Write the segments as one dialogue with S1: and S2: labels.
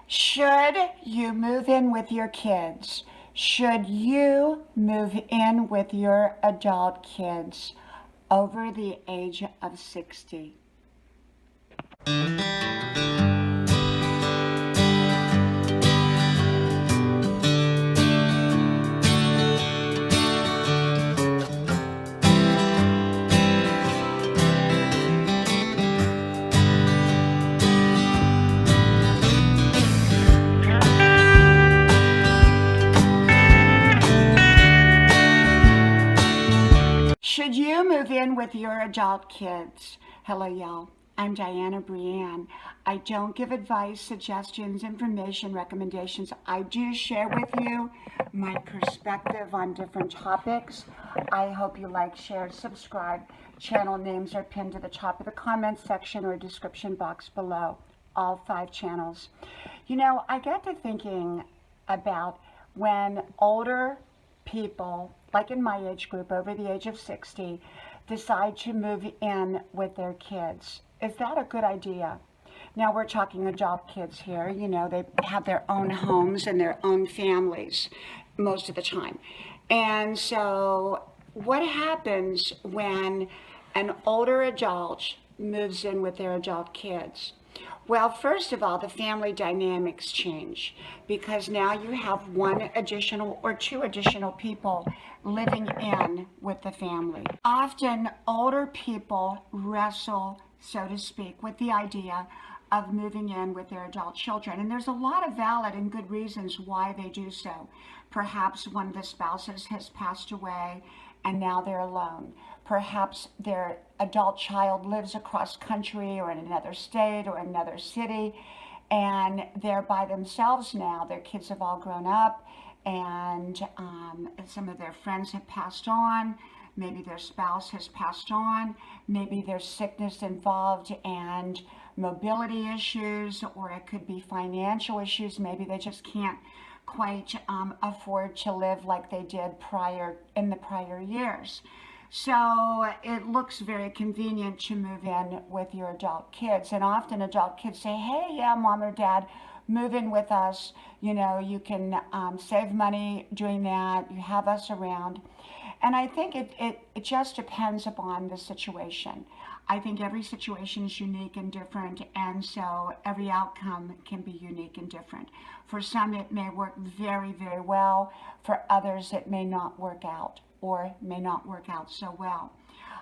S1: Should you move in with your kids? Should you move in with your adult kids over the age of 60? Should you move in with your adult kids? Hello, y'all. I'm Dianna, Brianne. I don't give advice, suggestions, information, recommendations. I do share with you my perspective on different topics. I hope you like, share, subscribe. Channel names are pinned to the top of the comments section or description box below. All 5 channels. You know, I got to thinking about when older people, like in my age group, over the age of 60, decide to move in with their kids. Is that a good idea? Now we're talking adult kids here. You know, they have their own homes and their own families most of the time. And so what happens when an older adult moves in with their adult kids? Well, first of all, the family dynamics change because now you have one additional or 2 additional people living in with the family. Often, older people wrestle, so to speak, with the idea of moving in with their adult children. And there's a lot of valid and good reasons why they do so. Perhaps one of the spouses has passed away and now they're alone. Perhaps their adult child lives across country or in another state or another city, and they're by themselves now. Their kids have all grown up, and some of their friends have passed on. Maybe their spouse has passed on. Maybe there's sickness involved and mobility issues, or it could be financial issues. Maybe they just can't quite afford to live like they did in the prior years. So it looks very convenient to move in with your adult kids. And often adult kids say, hey, yeah, mom or dad, move in with us. You know, you can save money doing that. You have us around. And I think it just depends upon the situation. I think every situation is unique and different, and so every outcome can be unique and different. For some, it may work very, very well. For others, it may not work out or may not work out so well.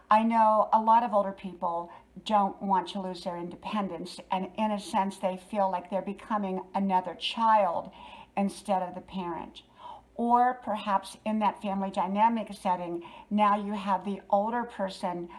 S1: I know a lot of older people don't want to lose their independence, and in a sense, they feel like they're becoming another child instead of the parent. Or perhaps in that family dynamic setting, now you have the older person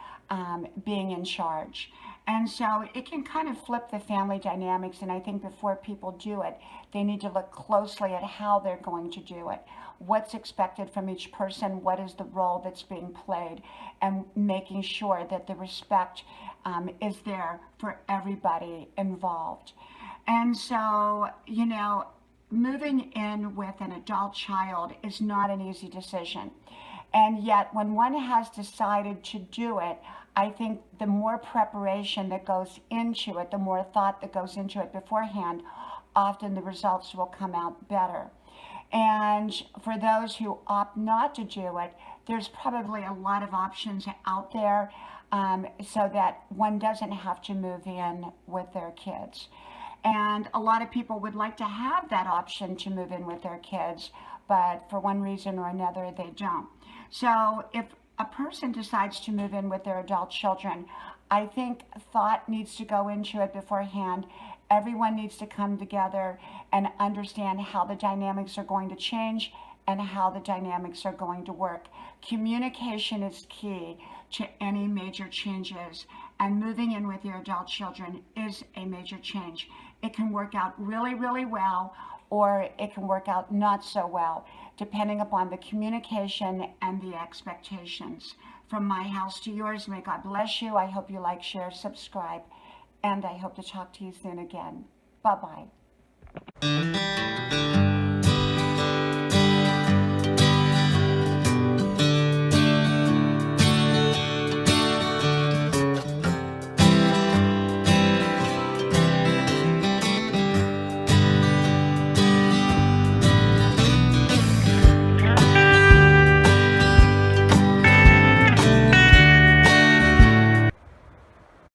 S1: being in charge. And so it can kind of flip the family dynamics, and I think before people do it, they need to look closely at how they're going to do it. What's expected from each person, what is the role that's being played, and making sure that the respect is there for everybody involved. And so, you know, moving in with an adult child is not an easy decision. And yet, when one has decided to do it, I think the more preparation that goes into it, the more thought that goes into it beforehand, often the results will come out better. And for those who opt not to do it, there's probably a lot of options out there so that one doesn't have to move in with their kids. And a lot of people would like to have that option to move in with their kids, but for one reason or another, they don't. So if a person decides to move in with their adult children, I think thought needs to go into it beforehand. Everyone needs to come together and understand how the dynamics are going to change and how the dynamics are going to work. Communication is key to any major changes, and moving in with your adult children is a major change. It can work out really, really well, or it can work out not so well, depending upon the communication and the expectations. From my house to yours, may God bless you. I hope you like, share, subscribe, and I hope to talk to you soon again. Bye-bye.